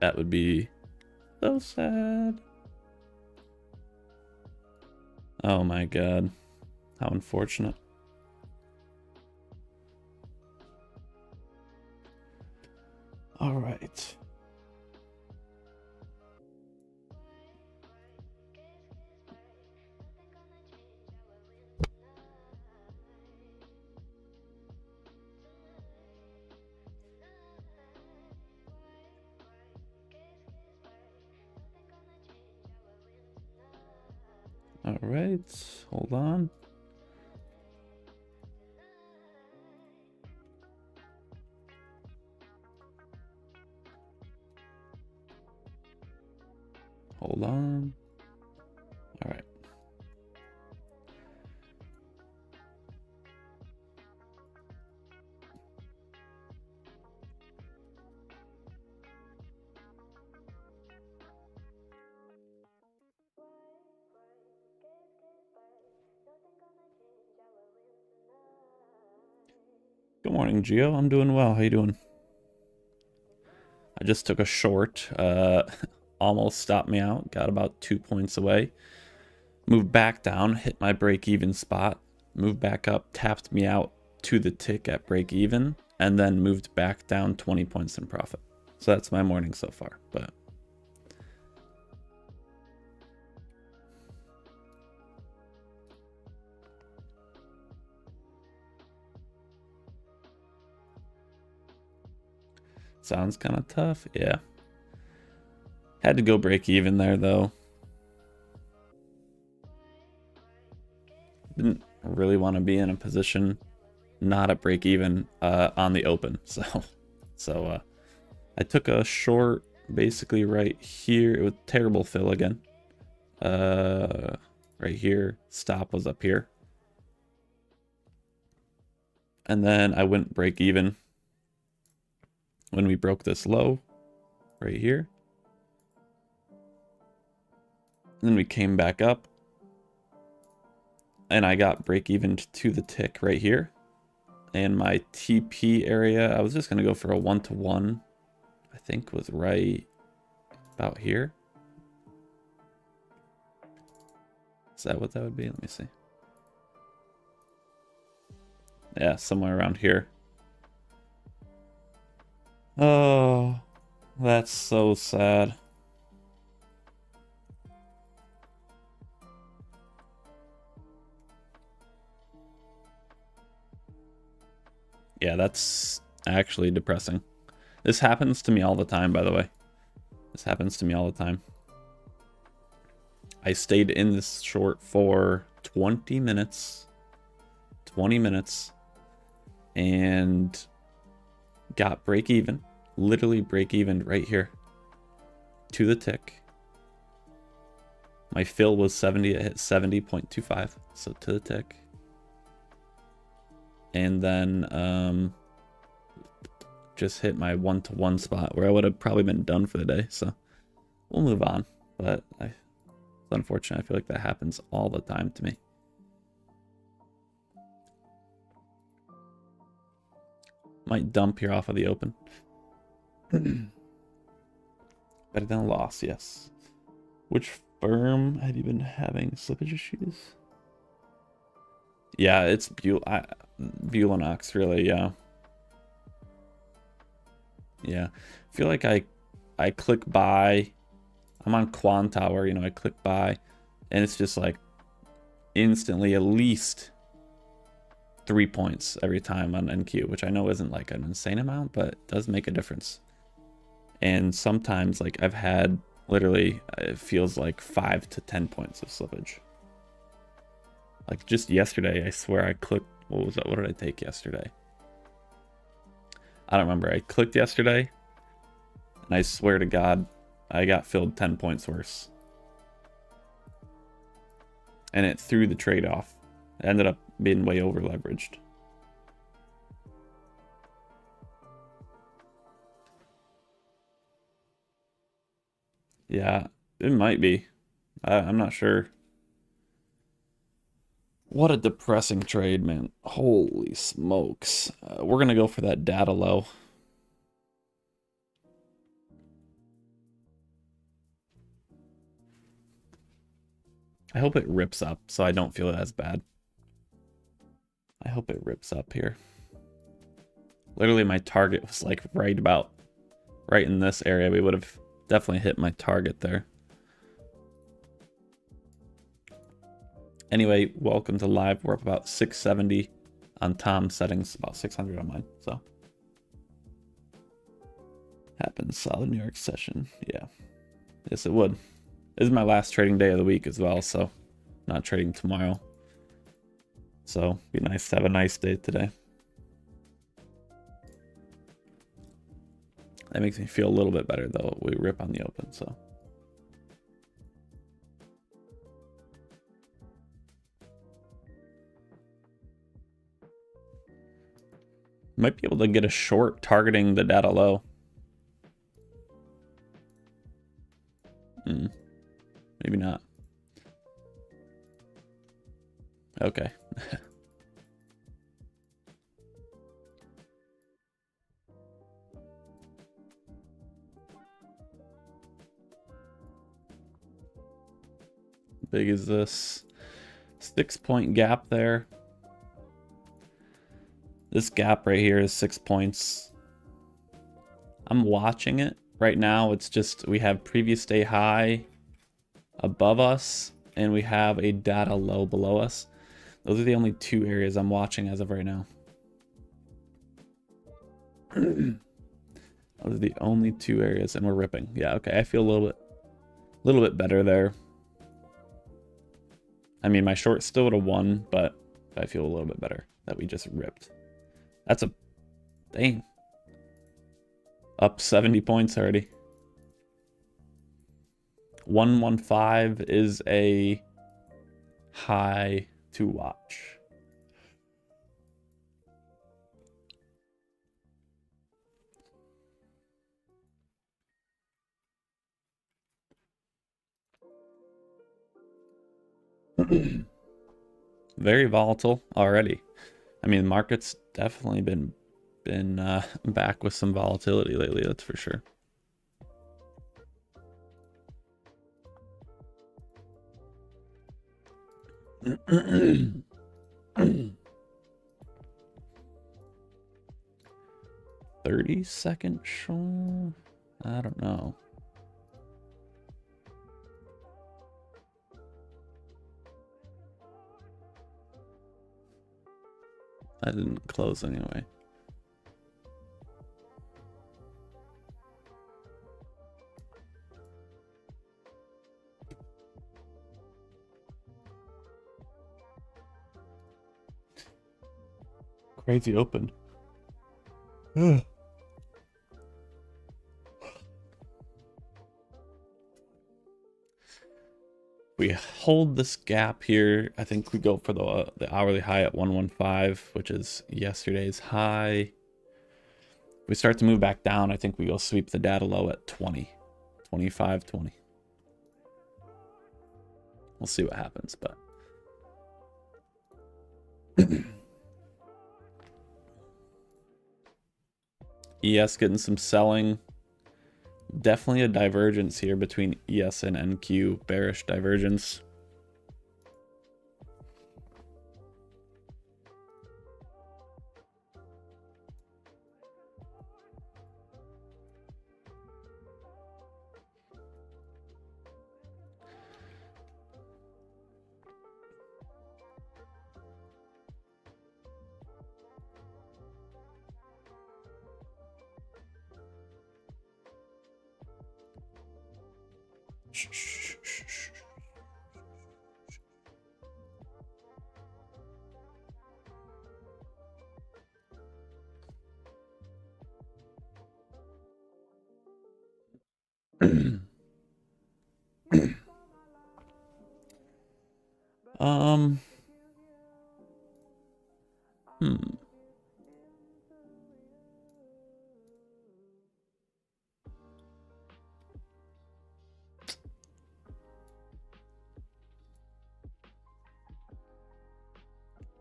That would be so sad. Oh my god. How unfortunate. All right. All right, hold on. Hold on. All right. Good morning, Gio. I'm doing well. How you doing? I just took a short. Almost stopped me out. Got about 2 points away. Moved back down, hit my break-even spot. Moved back up, tapped me out to the tick at break-even, and then moved back down 20 points in profit. So that's my morning so far. But sounds kind of tough. Yeah. Had to go break even there, though. Didn't really want to be in a position not at break even on the open. So I took a short basically right here. It was terrible fill again. Right here. Stop was up here. And then I went break even when we broke this low right here. And then we came back up and I got break even to the tick right here. And my TP area, I was just going to go for a 1-to-1, I think was right about here. Is that what that would be? Let me see. Yeah, somewhere around here. Oh, that's so sad. Yeah, that's actually depressing. This happens to me all the time, by the way. This happens to me all the time. I stayed in this short for 20 minutes. 20 minutes. And got break even. Literally break even right here. To the tick. My fill was 70. It hit 70.25. So to the tick. And then just hit my 1-to-1 spot where I would have probably been done for the day. So we'll move on. But it's unfortunate. I feel like that happens all the time to me. Might dump here off of the open. Better than a loss, yes. Which firm have you been having slippage issues? Yeah, it's Bulanox, really, yeah. Yeah. I feel like I click buy. I'm on Quan Tower, you know, I click buy. And it's just like instantly at least 3 points every time on NQ, which I know isn't like an insane amount, but it does make a difference. And sometimes like I've had literally, it feels like 5 to 10 points of slippage. Like just yesterday, I swear I clicked, what was that? What did I take yesterday? I don't remember. I clicked yesterday and I swear to God, I got filled 10 points worse. And it threw the trade off. It ended up being way over leveraged. Yeah, it might be. I'm not sure. What a depressing trade, man. Holy smokes. We're going to go for that data low. I hope it rips up so I don't feel as bad. I hope it rips up here. Literally my target was like right in this area. We would have definitely hit my target there. Anyway, welcome to live. We're up about 670 on Tom's settings, about 600 on mine. So happens. Solid New York session. Yeah. Yes, it would. This is my last trading day of the week as well, so not trading tomorrow. So be nice to have a nice day today. That makes me feel a little bit better though. We rip on the open, so. Might be able to get a short targeting the data low. Maybe not. Okay. Big is this 6-point gap there. This gap right here is 6 points. I'm watching it right now. It's just we have previous day high above us and we have a data low below us. Those are the only two areas I'm watching as of right now. Those are the only two areas, and we're ripping. Yeah, okay. I feel a little bit better there. I mean, my short still would have won, but I feel a little bit better that we just ripped. That's a dang. Up 70 points already. 115 is a high to watch. Very volatile already. I mean, the market's definitely been back with some volatility lately, that's for sure. $30 short? I don't know. I didn't close anyway. Crazy open. We hold this gap here. I think we go for the hourly high at 115, which is yesterday's high. We start to move back down. I think we go sweep the data low at 20, 25, 20. We'll see what happens, but ES getting some selling. Definitely a divergence here between ES and NQ, bearish divergence.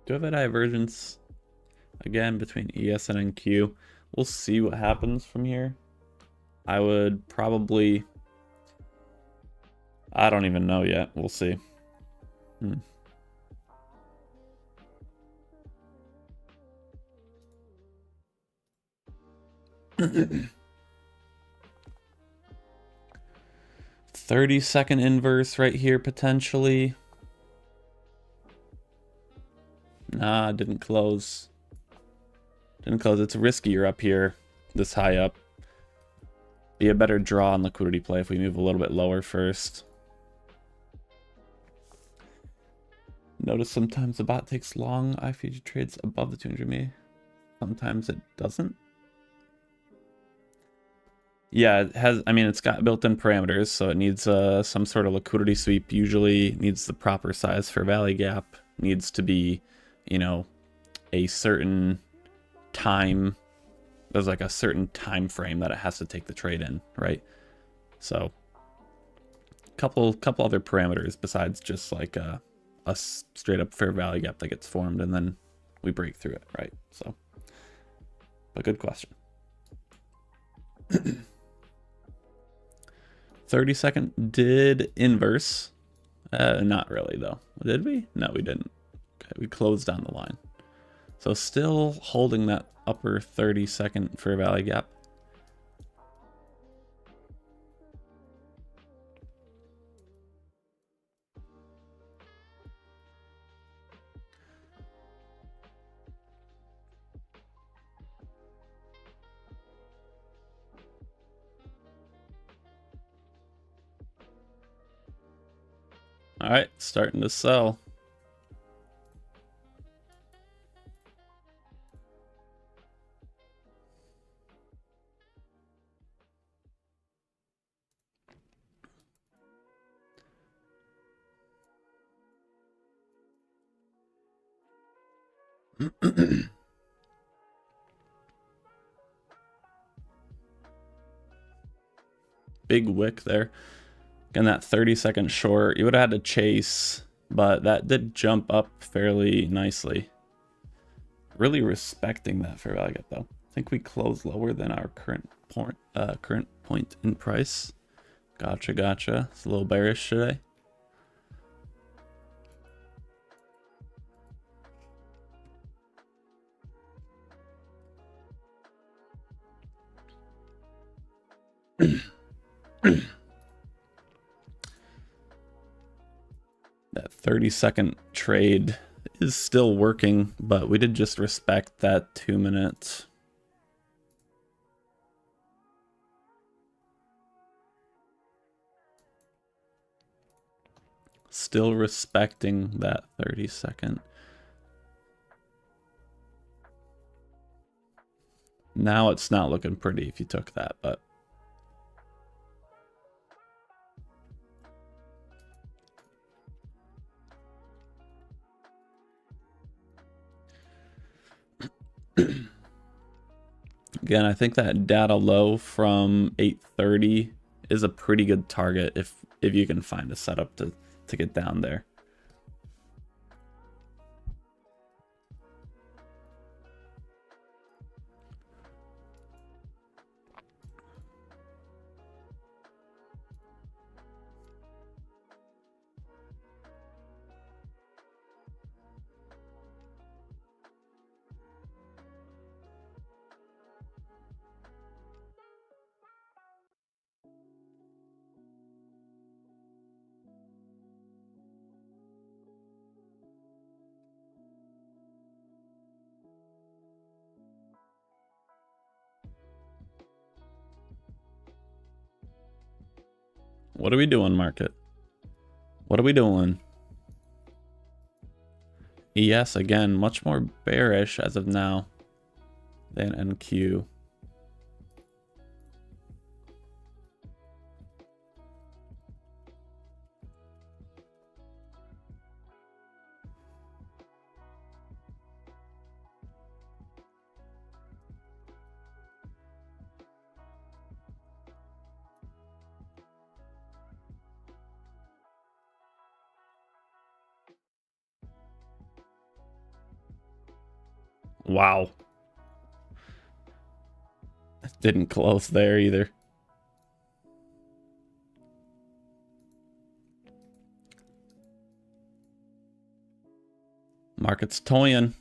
Do I have a divergence again between ES and NQ? We'll see what happens from here. I would probably, I don't even know yet. We'll see. Hmm. Hmm. 30-second inverse right here, potentially. Nah, didn't close. Didn't close. It's riskier up here, this high up. Be a better draw on liquidity play if we move a little bit lower first. Notice sometimes the bot takes long iFVG trades above the 200 MA. Sometimes it doesn't. Yeah, it has. I mean, it's got built-in parameters, so it needs some sort of liquidity sweep. Usually needs the proper size for value gap. Needs to be, you know, a certain time. There's like a certain time frame that it has to take the trade in, right? So, couple other parameters besides just like a straight up fair value gap that gets formed and then we break through it, right? So, but good question. 30-second did inverse. Not really though. Did we? No, we didn't. Okay, we closed down the line. So still holding that upper 30-second fair value gap. All right, starting to sell. Big wick there. Again, that 30-second short, you would have had to chase, but that did jump up fairly nicely. Really respecting that fair value gap though. I think we closed lower than our current point in price. Gotcha. It's a little bearish today. That 30-second trade is still working, but we did just respect that 2 minute. Still respecting that 30-second. Now it's not looking pretty if you took that, but again, I think that data low from 830 is a pretty good target if you can find a setup to get down there. What are we doing, market? What are we doing? ES, again, much more bearish as of now than NQ. Wow. Didn't close there either. Market's toying.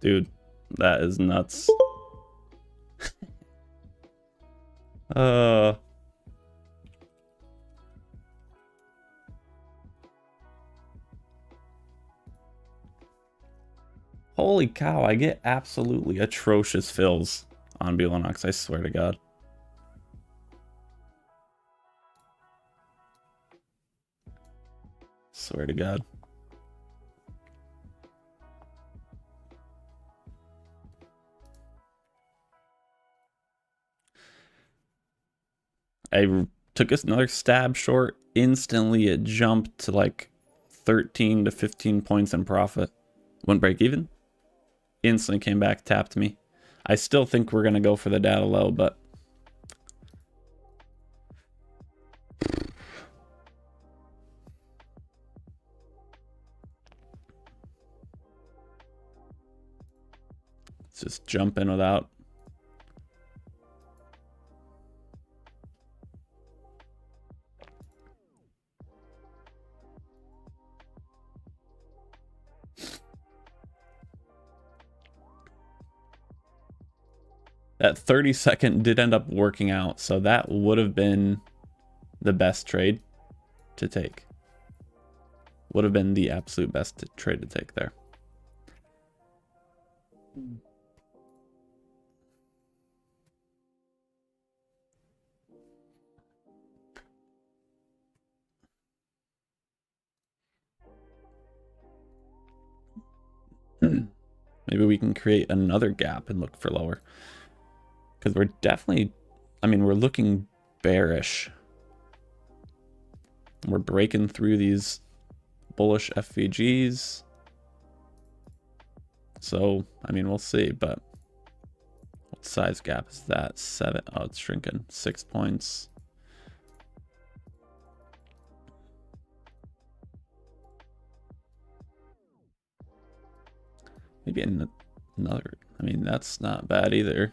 Dude, that is nuts. Holy cow, I get absolutely atrocious fills on Belonox, I swear to God. Swear to God. I took another stab short. Instantly, it jumped to like 13 to 15 points in profit. Went break even. Instantly came back, tapped me. I still think we're going to go for the data low, but... let's just jump in without... That 30-second did end up working out, so that would have been the best trade to take. Would have been the absolute best trade to take there. Maybe we can create another gap and look for lower. Because we're definitely, I mean, we're looking bearish. We're breaking through these bullish FVGs. So, I mean, we'll see, but what size gap is that? 7. Oh, it's shrinking. 6 points. Maybe another, I mean, that's not bad either.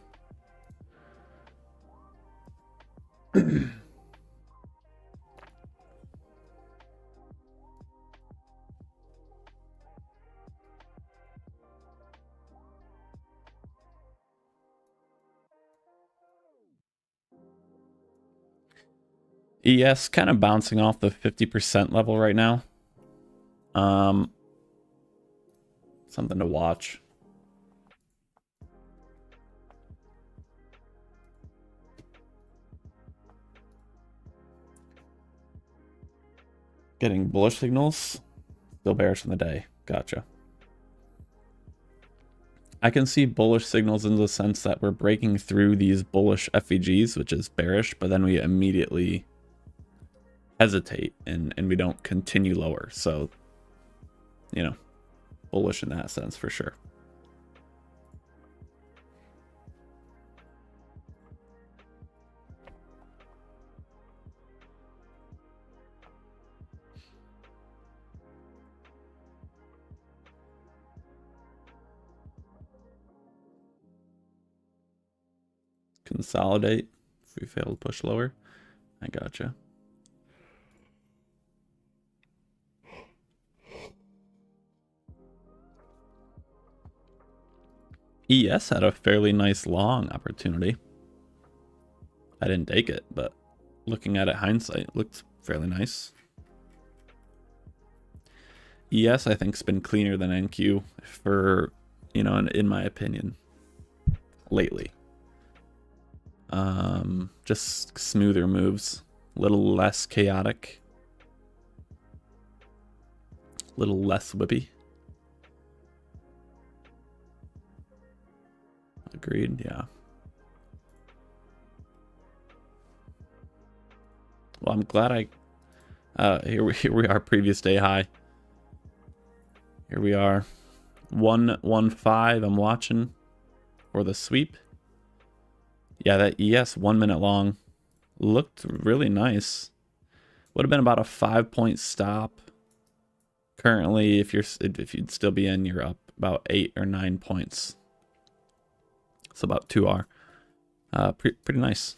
ES kind of bouncing off the 50% level right now. Something to watch. Getting bullish signals. Still bearish in the day. Gotcha. I can see bullish signals in the sense that we're breaking through these bullish FVGs, which is bearish, but then we immediately hesitate and we don't continue lower. So, you know, bullish in that sense for sure. Consolidate if we fail to push lower. I gotcha. ES had a fairly nice long opportunity. I didn't take it, but looking at it hindsight, it looked fairly nice. ES, I think, has been cleaner than NQ for, you know, in my opinion, lately. Just smoother moves, a little less chaotic, a little less whippy. Agreed, yeah. Well, I'm glad here we are, previous day high. Here we are. 115 I'm watching for the sweep. Yeah, that ES 1 minute long looked really nice. Would have been about a 5-point stop. Currently, if you'd still be in, you're up about 8 or 9 points. So about 2R. Pretty nice.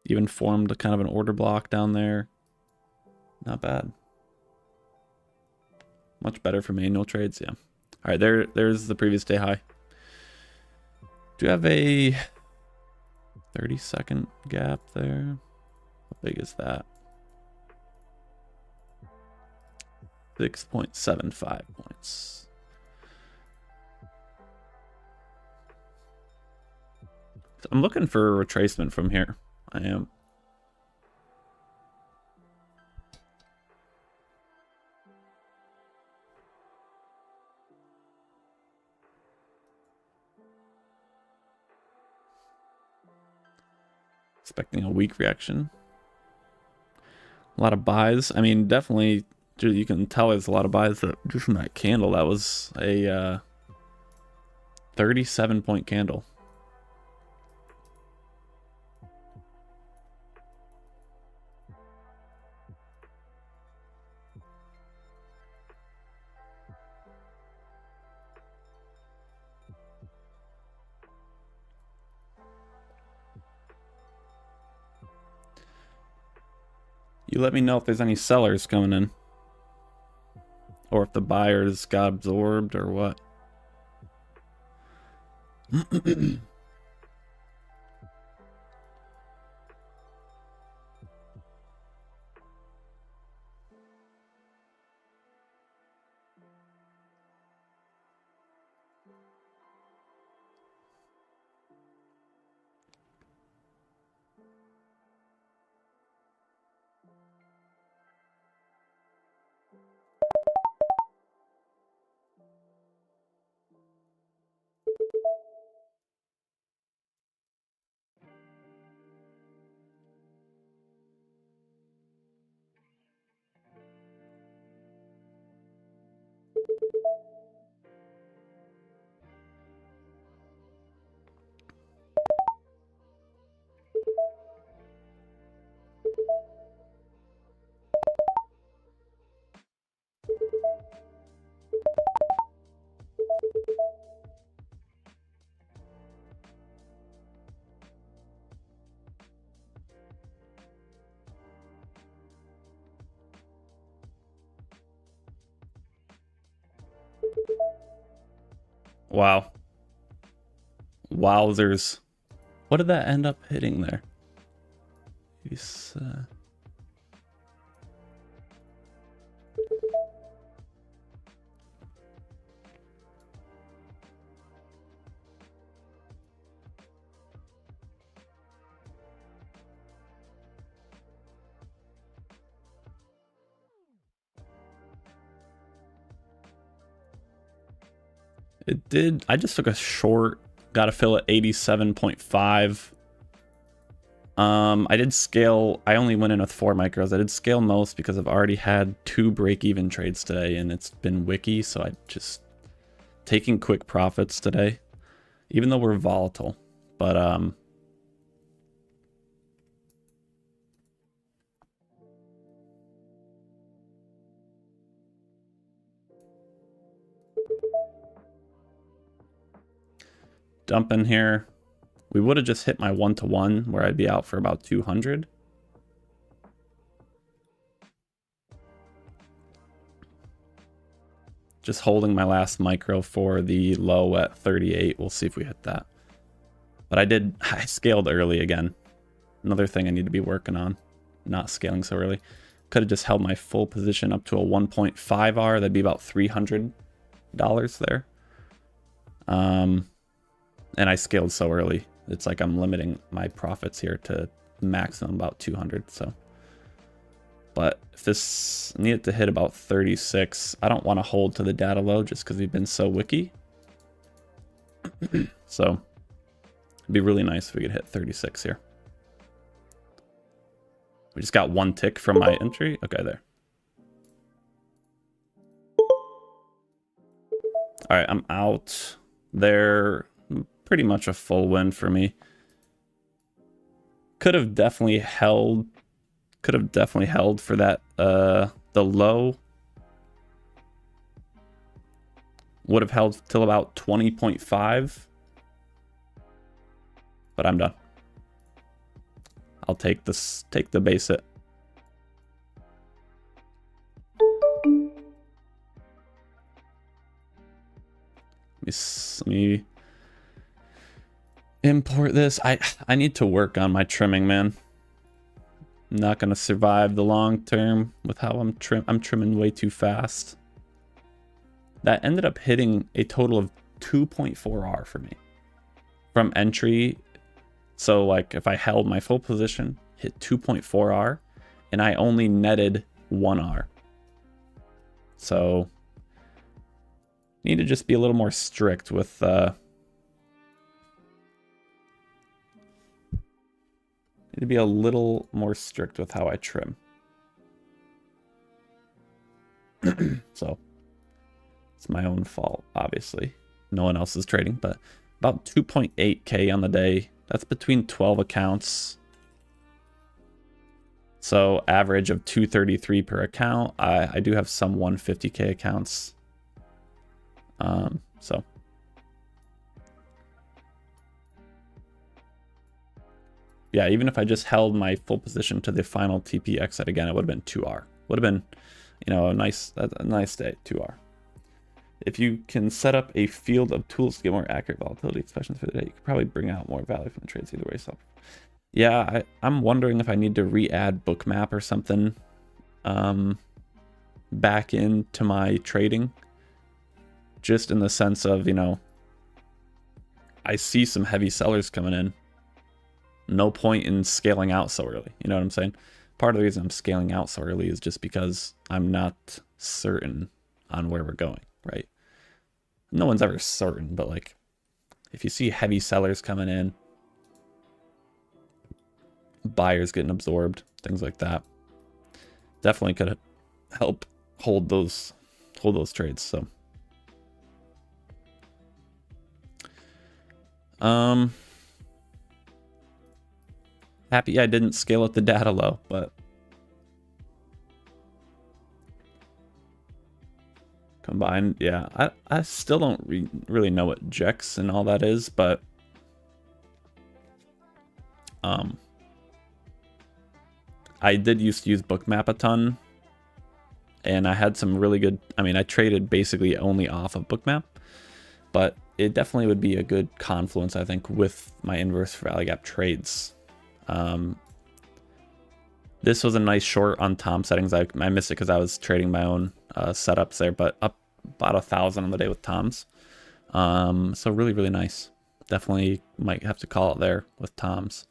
Even formed a kind of an order block down there. Not bad. Much better for manual trades, yeah. All right, there's the previous day high. Do you have a 30-second gap there? How big is that? 6.75 points. So I'm looking for a retracement from here. I am. Expecting a weak reaction. A lot of buys. I mean, definitely, you can tell there's a lot of buys that just from that candle. That was a 37-point candle. You let me know if there's any sellers coming in. Or if the buyers got absorbed or what. Wow. Wowzers. What did that end up hitting there? He's, It did. I just took a short. Got to fill at 87.5. I did scale. I only went in with 4 micros. I did scale most because I've already had 2 break-even trades today, and it's been wiki. So I just taking quick profits today, even though we're volatile. But dump in here. We would have just hit my 1-to-1 where I'd be out for about 200. Just holding my last micro for the low at 38. We'll see if we hit that. But I scaled early again. Another thing I need to be working on. Not scaling so early. Could have just held my full position up to a 1.5R. That'd be about $300 there. And I scaled so early. It's like I'm limiting my profits here to maximum about 200. So, but if this needed to hit about 36, I don't want to hold to the data low just because we've been so wiki. So it'd be really nice if we could hit 36 here. We just got 1 tick from my entry. Okay, there. All right, I'm out there. Pretty much a full win for me. Could have definitely held for that, the low. Would have held till about 20.5. But I'm done. I'll take the base hit. Let me import this. I need to work on my trimming, man. I'm not gonna survive the long term with how I'm trimming way too fast. That ended up hitting a total of 2.4 R for me from entry. So like if I held my full position, hit 2.4 R, and I only netted 1 R. So need to just be a little more strict with need to be a little more strict with how I trim. So it's my own fault, obviously. No one else is trading, but about 2.8K on the day. That's between 12 accounts. So average of 233 per account. I do have some 150K accounts. So yeah, even if I just held my full position to the final TP exit again, it would have been 2R. Would have been, you know, a nice day, 2R. If you can set up a field of tools to get more accurate volatility expressions for the day, you could probably bring out more value from the trades either way. So yeah, I'm wondering if I need to re-add Bookmap or something back into my trading. Just in the sense of, you know, I see some heavy sellers coming in. No point in scaling out so early. You know what I'm saying? Part of the reason I'm scaling out so early is just because I'm not certain on where we're going, right? No one's ever certain, but like if you see heavy sellers coming in, buyers getting absorbed, things like that, definitely could help hold those trades. So happy I didn't scale at the data low, but combined, yeah, I still don't really know what Jex and all that is, but I did used to use Bookmap a ton, and I had some really good, I mean, I traded basically only off of Bookmap, but it definitely would be a good confluence, I think, with my inverse value gap trades. This was a nice short on Tom settings. I missed it because I was trading my own setups there, but up about 1,000 on the day with Tom's. So really, really nice. Definitely might have to call it there with Tom's.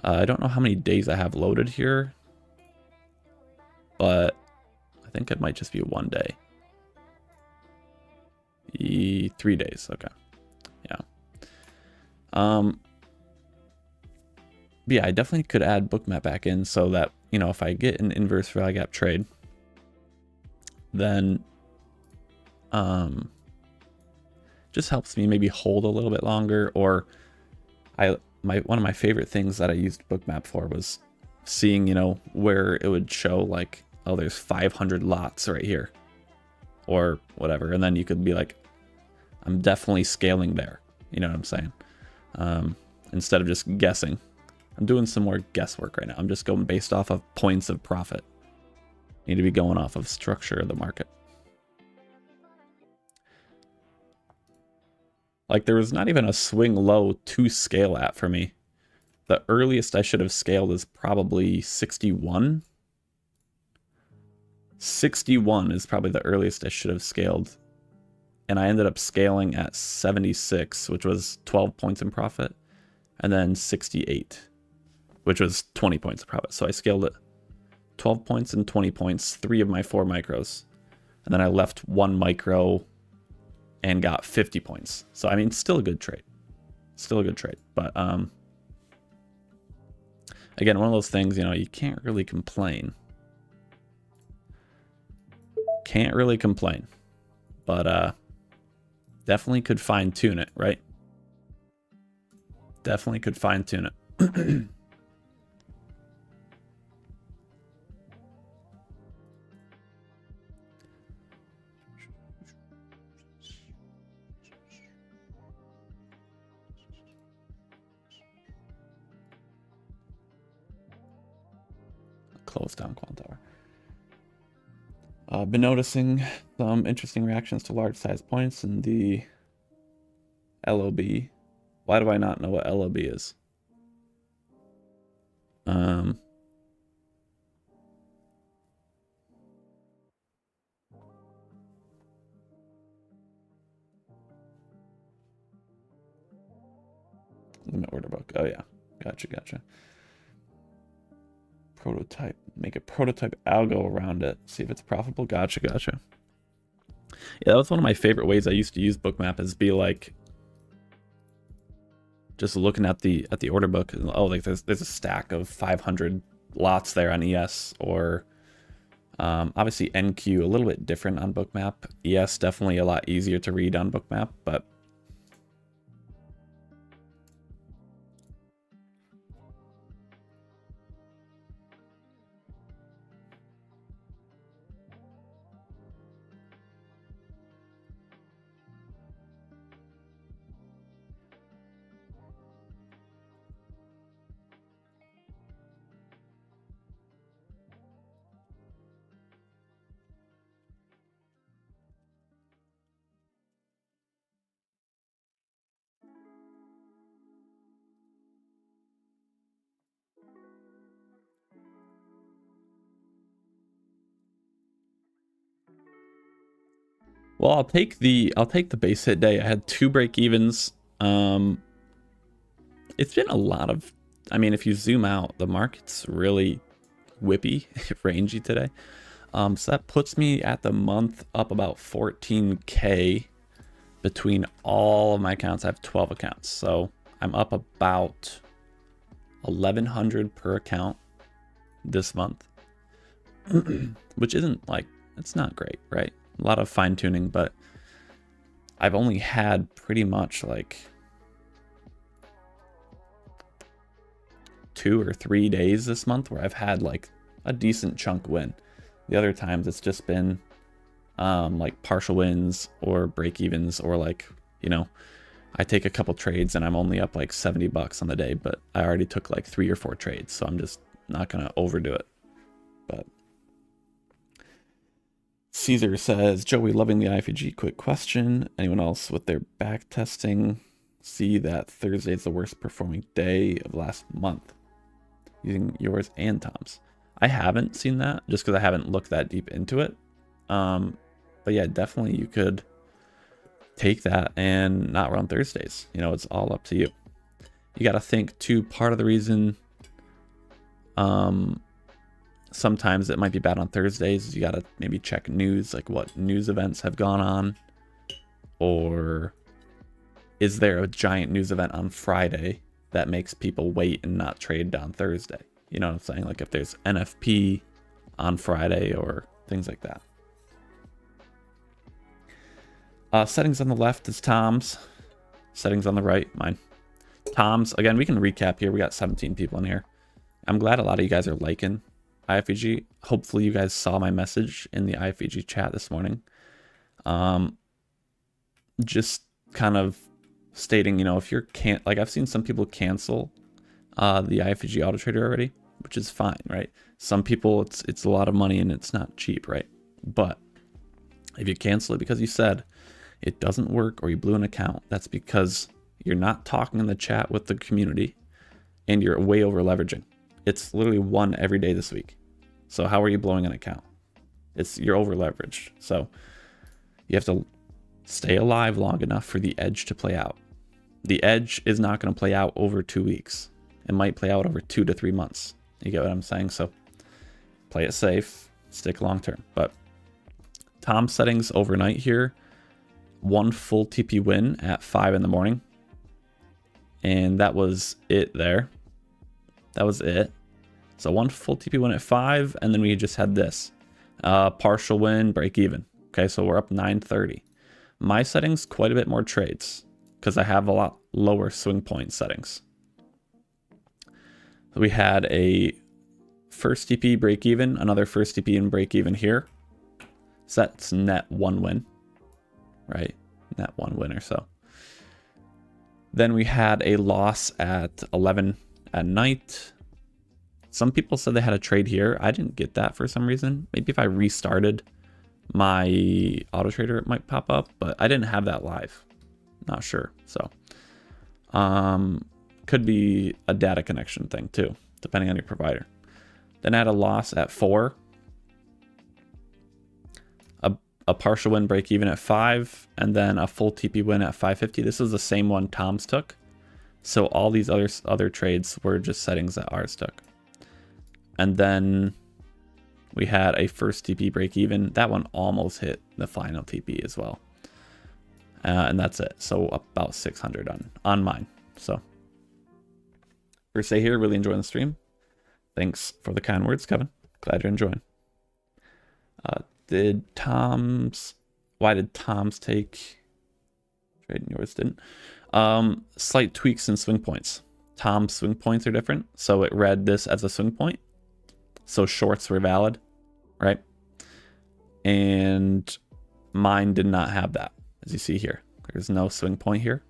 I don't know how many days I have loaded here, but I think it might just be 1 day. 3 days, okay. Yeah. Yeah, I definitely could add Bookmap back in so that, you know, if I get an inverse value gap trade, then just helps me maybe hold a little bit longer. Or one of my favorite things that I used Bookmap for was seeing, you know, where it would show like, oh, there's 500 lots right here or whatever, and then you could be like, I'm definitely scaling there. You know what I'm saying? Instead of just guessing. I'm doing some more guesswork right now. I'm just going based off of points of profit. Need to be going off of structure of the market. Like there was not even a swing low to scale at for me. The earliest I should have scaled is probably 61. 61 is probably the earliest I should have scaled. And I ended up scaling at 76, which was 12 points in profit. And then 68, which was 20 points of profit. So I scaled it 12 points and 20 points, 3 of my 4 micros. And then I left 1 micro and got 50 points. So, I mean, still a good trade. Still a good trade. But, again, one of those things, you know, you can't really complain. can't really complain. But definitely could fine tune it, right? Definitely could fine tune it. Close down Quant Tower. Been noticing some interesting reactions to large size points in the LOB. Why do I not know what LOB is? Limit order book. Oh yeah, gotcha. Prototype. Make a prototype algo around it. See if it's profitable. Gotcha. Yeah, that was one of my favorite ways I used to use Bookmap, is be like just looking at the order book. Oh, like there's a stack of 500 lots there on ES, or obviously NQ a little bit different on Bookmap. ES definitely a lot easier to read on Bookmap, but well, I'll take the base hit day. I had 2 break evens. It's been a lot of, I mean, if you zoom out, the market's really whippy, rangy today. So that puts me at the month up about 14K between all of my accounts. I have 12 accounts, so I'm up about 1,100 per account this month, which isn't like, it's not great, right? A lot of fine tuning, but I've only had pretty much like 2 or 3 days this month where I've had like a decent chunk win. The other times it's just been like partial wins or break evens, or like, you know, I take a couple trades and I'm only up like $70 on the day, but I already took like 3 or 4 trades, so I'm just not gonna overdo it. But Caesar says, Joey, loving the iFVG. Quick question. Anyone else with their back testing see that Thursday is the worst performing day of last month using yours and Tom's? I haven't seen that just because I haven't looked that deep into it. But yeah, definitely you could take that and not run Thursdays. You know, it's all up to you. You got to think too, part of the reason sometimes it might be bad on Thursdays is you got to maybe check news, like what news events have gone on, or is there a giant news event on Friday that makes people wait and not trade on Thursday? You know what I'm saying? Like if there's NFP on Friday or things like that. Settings on the left is Tom's. Settings on the right, mine. Tom's, again, we can recap here. We got 17 people in here. I'm glad a lot of you guys are liking iFVG. Hopefully you guys saw my message in the iFVG chat this morning. Just kind of stating, you know, if you're like I've seen some people cancel the iFVG Autotrader already, which is fine, right? Some people it's a lot of money and it's not cheap, right? But if you cancel it because you said it doesn't work or you blew an account, that's because you're not talking in the chat with the community and you're way over leveraging. It's literally 1 every day this week. So how are you blowing an account? You're over leveraged. So you have to stay alive long enough for the edge to play out. The edge is not going to play out over 2 weeks. It might play out over 2 to 3 months. You get what I'm saying? So play it safe, stick long term. But Tom's settings overnight here, 1 full TP win at 5 in the morning. And that was it there. That was it. So 1 full TP win at 5, and then we just had this. Partial win, break even. Okay, so we're up 930. My settings, quite a bit more trades because I have a lot lower swing point settings. We had a first TP break even, another first TP and break even here. So that's net 1 win, right? Net 1 win or so. Then we had a loss at 11 at night. Some people said they had a trade here. I didn't get that for some reason. Maybe if I restarted my Autotrader, it might pop up, but I didn't have that live. Not sure. So, could be a data connection thing too, depending on your provider. Then I had a loss at 4. A partial win break even at 5, and then a full TP win at 550. This is the same one Tom's took. So all these other trades were just settings that ours took. And then we had a first TP break even. That one almost hit the final TP as well. And that's it. So about 600 on mine. So for say here, really enjoying the stream. Thanks for the kind words, Kevin. Glad you're enjoying. Why did Tom's take trade and yours didn't? Slight tweaks in swing points. Tom's swing points are different. So it read this as a swing point. So shorts were valid, right? And mine did not have that, as you see here. There's no swing point here.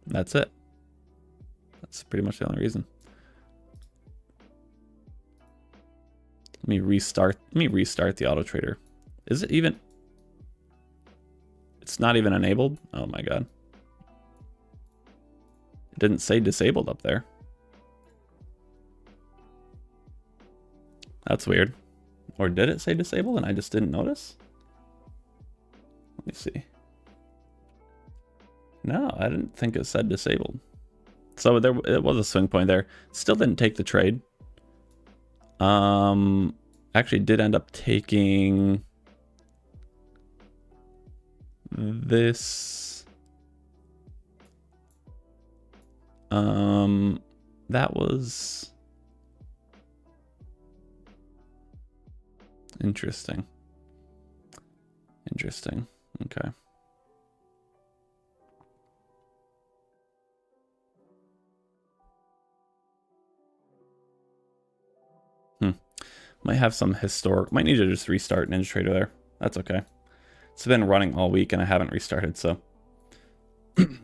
That's it. That's pretty much the only reason. Let me restart the Autotrader. Is it even? It's not even enabled? Oh my god. It didn't say disabled up there. That's weird. Or did it say disabled and I just didn't notice? Let me see. No, I didn't think it said disabled. So it was a swing point there. Still didn't take the trade. Actually did end up taking this. That was interesting. Interesting. Okay. Might have some historic. Might need to just restart NinjaTrader there. That's okay. It's been running all week and I haven't restarted, so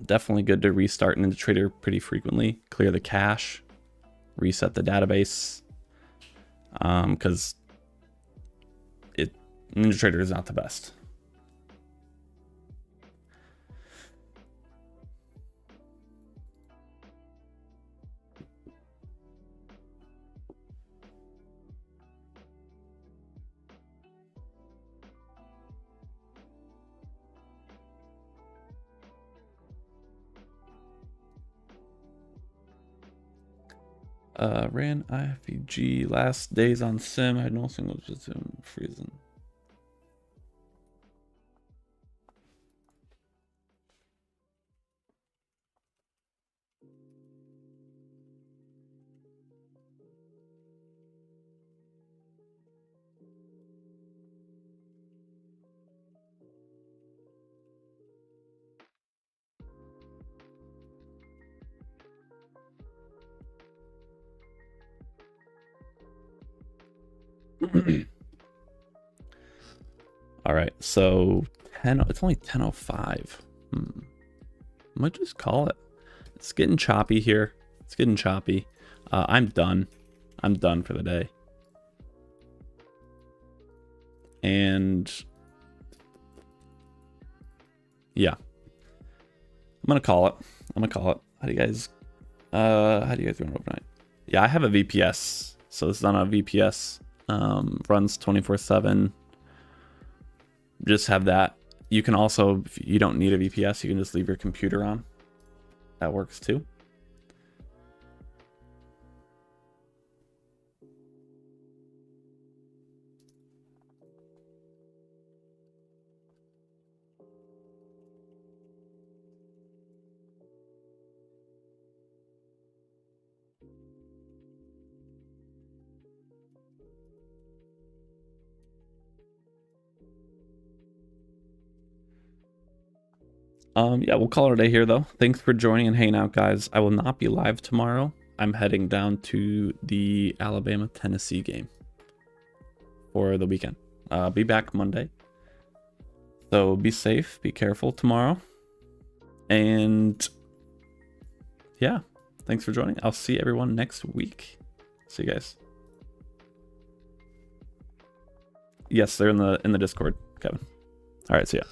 definitely good to restart NinjaTrader pretty frequently. Clear the cache, reset the database, because NinjaTrader is not the best. Ran iFVG last days on sim. I had no single sim freezing. All right, so it's only 10:05. Might just call it. It's getting choppy here. It's getting choppy. I'm done. I'm done for the day. And yeah, I'm gonna call it. How do you guys run overnight? Yeah, I have a VPS, so this is on a VPS. Runs 24/7. Just have that. You can also, if you don't need a VPS, you can just leave your computer on. That works too. Yeah, we'll call it a day here though. Thanks for joining and hanging out, guys. I will not be live tomorrow. I'm heading down to the Alabama-Tennessee game for the weekend. Be back Monday. So be safe, be careful tomorrow. And yeah, thanks for joining. I'll see everyone next week. See you guys. Yes, they're in the Discord, Kevin. All right, see ya.